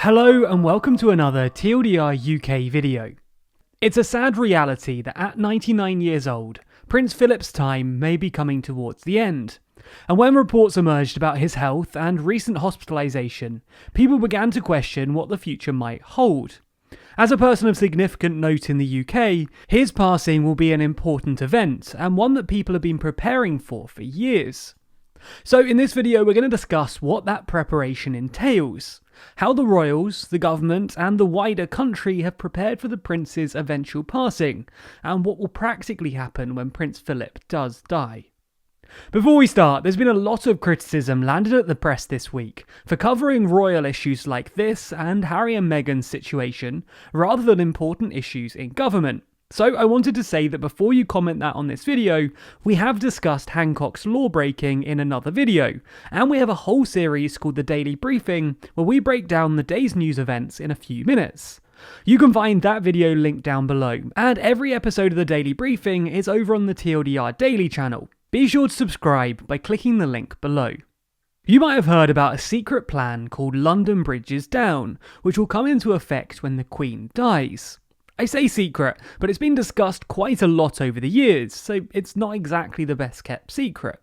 Hello and welcome to another TLDR UK video. It's a sad reality that at 99 years old, Prince Philip's time may be coming towards the end. And when reports emerged about his health and recent hospitalisation, people began to question what the future might hold. As a person of significant note in the UK, his passing will be an important event and one that people have been preparing for years. So in this video we're going to discuss what that preparation entails, how the royals, the government and the wider country have prepared for the prince's eventual passing, and what will practically happen when Prince Philip does die. Before we start, there's been a lot of criticism landed at the press this week for covering royal issues like this and Harry and Meghan's situation rather than important issues in government. So I wanted to say that before you comment that on this video, we have discussed Hancock's law breaking in another video, and we have a whole series called The Daily Briefing where we break down the day's news events in a few minutes. You can find that video linked down below, and every episode of The Daily Briefing is over on the TLDR Daily channel. Be sure to subscribe by clicking the link below. You might have heard about a secret plan called London Bridge is Down, which will come into effect when the Queen dies. I say secret, but it's been discussed quite a lot over the years, so it's not exactly the best kept secret.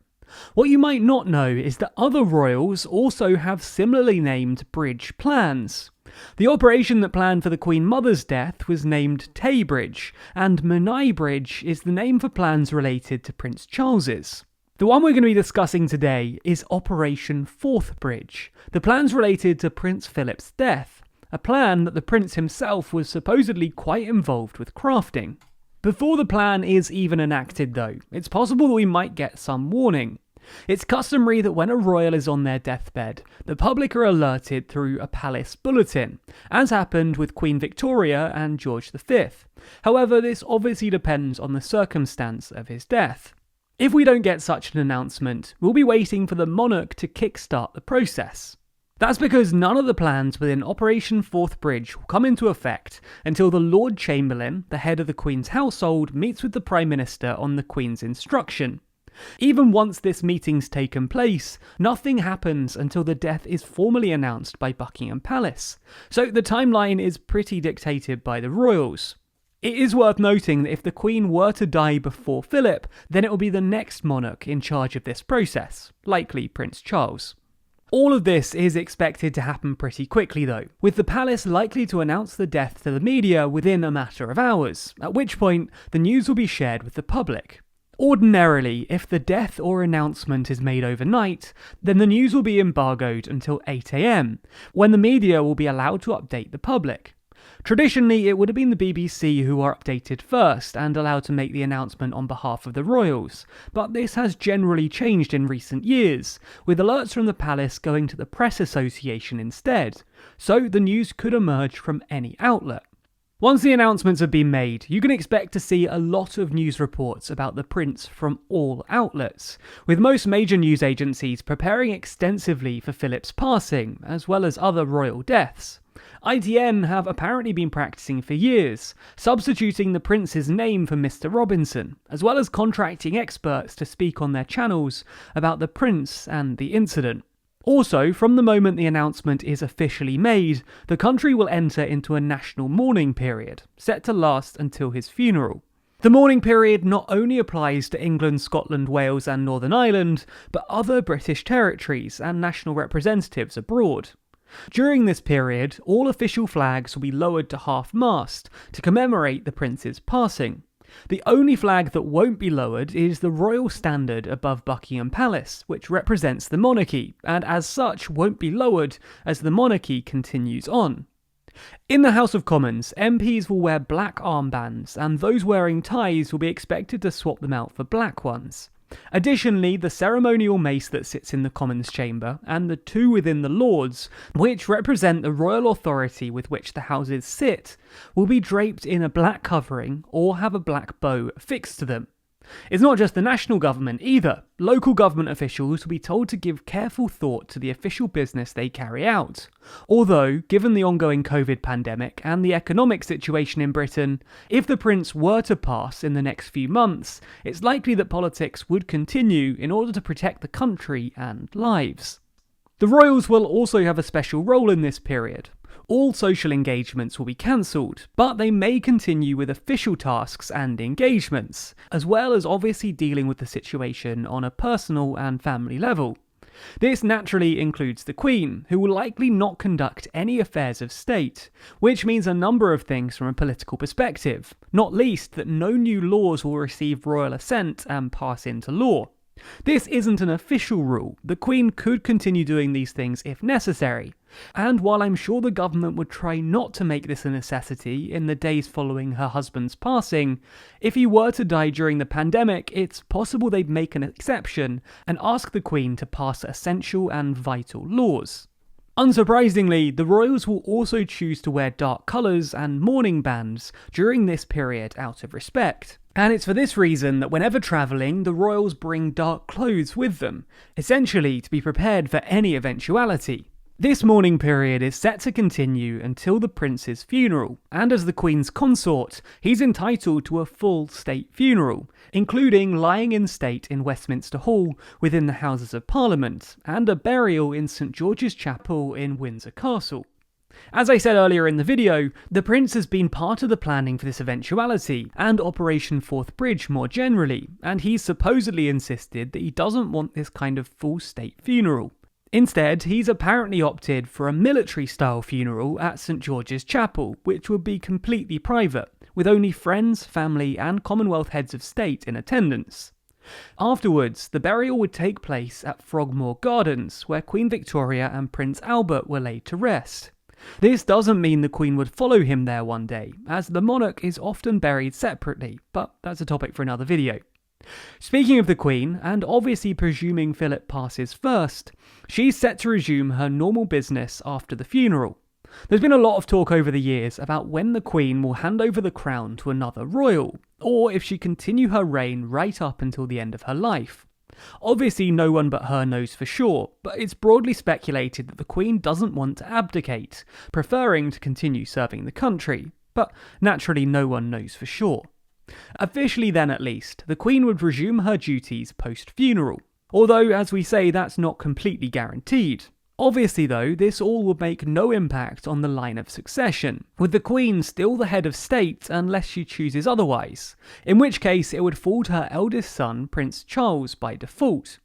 What you might not know is that other royals also have similarly named bridge plans. The operation that planned for the Queen Mother's death was named Tay Bridge, and Menai Bridge is the name for plans related to Prince Charles's. The one we're going to be discussing today is Operation Fourth Bridge, the plans related to Prince Philip's death. A plan that the prince himself was supposedly quite involved with crafting. Before the plan is even enacted though, it's possible that we might get some warning. It's customary that when a royal is on their deathbed, the public are alerted through a palace bulletin, as happened with Queen Victoria and George V. However, this obviously depends on the circumstance of his death. If we don't get such an announcement, we'll be waiting for the monarch to kickstart the process. That's because none of the plans within Operation Fourth Bridge will come into effect until the Lord Chamberlain, the head of the Queen's household, meets with the Prime Minister on the Queen's instruction. Even once this meeting's taken place, nothing happens until the death is formally announced by Buckingham Palace, so the timeline is pretty dictated by the royals. It is worth noting that if the Queen were to die before Philip, then it will be the next monarch in charge of this process, likely Prince Charles. All of this is expected to happen pretty quickly though, with the palace likely to announce the death to the media within a matter of hours, at which point the news will be shared with the public. Ordinarily, if the death or announcement is made overnight, then the news will be embargoed until 8 AM, when the media will be allowed to update the public. Traditionally, it would have been the BBC who are updated first and allowed to make the announcement on behalf of the royals, but this has generally changed in recent years, with alerts from the palace going to the Press Association instead, so the news could emerge from any outlet. Once the announcements have been made, you can expect to see a lot of news reports about the prince from all outlets, with most major news agencies preparing extensively for Philip's passing, as well as other royal deaths. ITN have apparently been practicing for years, substituting the prince's name for Mr. Robinson, as well as contracting experts to speak on their channels about the prince and the incident. Also, from the moment the announcement is officially made, the country will enter into a national mourning period, set to last until his funeral. The mourning period not only applies to England, Scotland, Wales and Northern Ireland, but other British territories and national representatives abroad. During this period, all official flags will be lowered to half-mast to commemorate the prince's passing. The only flag that won't be lowered is the royal standard above Buckingham Palace, which represents the monarchy, and as such won't be lowered as the monarchy continues on. In the House of Commons, MPs will wear black armbands, and those wearing ties will be expected to swap them out for black ones. Additionally, the ceremonial mace that sits in the Commons chamber, and the two within the Lords, which represent the royal authority with which the houses sit, will be draped in a black covering or have a black bow affixed to them. It's not just the national government either. Local government officials will be told to give careful thought to the official business they carry out. Although, given the ongoing COVID pandemic and the economic situation in Britain, if the prince were to pass in the next few months, it's likely that politics would continue in order to protect the country and lives. The royals will also have a special role in this period. All social engagements will be cancelled, but they may continue with official tasks and engagements, as well as obviously dealing with the situation on a personal and family level. This naturally includes the Queen, who will likely not conduct any affairs of state, which means a number of things from a political perspective, not least that no new laws will receive royal assent and pass into law. This isn't an official rule. The Queen could continue doing these things if necessary. And while I'm sure the government would try not to make this a necessity in the days following her husband's passing, if he were to die during the pandemic, it's possible they'd make an exception and ask the Queen to pass essential and vital laws. Unsurprisingly, the royals will also choose to wear dark colours and mourning bands during this period out of respect. And it's for this reason that whenever travelling, the royals bring dark clothes with them, essentially to be prepared for any eventuality. This mourning period is set to continue until the prince's funeral, and as the Queen's consort, he's entitled to a full state funeral, including lying in state in Westminster Hall within the Houses of Parliament, and a burial in St George's Chapel in Windsor Castle. As I said earlier in the video, the Prince has been part of the planning for this eventuality, and Operation Forth Bridge more generally, and he's supposedly insisted that he doesn't want this kind of full state funeral. Instead, he's apparently opted for a military-style funeral at St George's Chapel, which would be completely private, with only friends, family, and Commonwealth heads of state in attendance. Afterwards, the burial would take place at Frogmore Gardens, where Queen Victoria and Prince Albert were laid to rest. This doesn't mean the Queen would follow him there one day, as the monarch is often buried separately, but that's a topic for another video. Speaking of the Queen, and obviously presuming Philip passes first, she's set to resume her normal business after the funeral. There's been a lot of talk over the years about when the Queen will hand over the crown to another royal, or if she continue her reign right up until the end of her life. Obviously no one but her knows for sure, but it's broadly speculated that the Queen doesn't want to abdicate, preferring to continue serving the country, but naturally no one knows for sure. Officially then at least, the Queen would resume her duties post-funeral, although as we say that's not completely guaranteed. Obviously though, this all would make no impact on the line of succession, with the Queen still the head of state unless she chooses otherwise, in which case it would fall to her eldest son, Prince Charles, by default.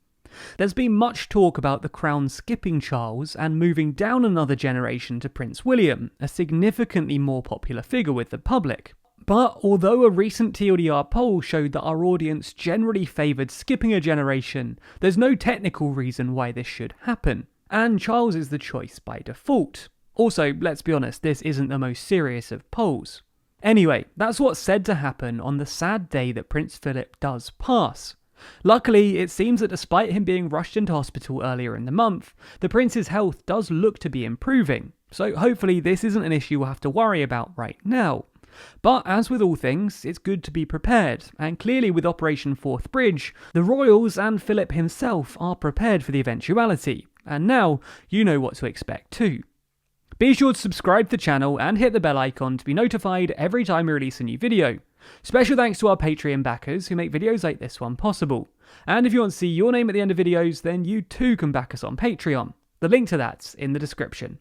There's been much talk about the crown skipping Charles and moving down another generation to Prince William, a significantly more popular figure with the public. But although a recent TLDR poll showed that our audience generally favoured skipping a generation, there's no technical reason why this should happen. And Charles is the choice by default. Also, let's be honest, this isn't the most serious of polls. Anyway, that's what's said to happen on the sad day that Prince Philip does pass. Luckily, it seems that despite him being rushed into hospital earlier in the month, the Prince's health does look to be improving, so hopefully this isn't an issue we'll have to worry about right now. But as with all things, it's good to be prepared, and clearly with Operation Forth Bridge, the royals and Philip himself are prepared for the eventuality, and now you know what to expect too. Be sure to subscribe to the channel and hit the bell icon to be notified every time we release a new video. Special thanks to our Patreon backers who make videos like this one possible. And if you want to see your name at the end of videos, then you too can back us on Patreon. The link to that's in the description.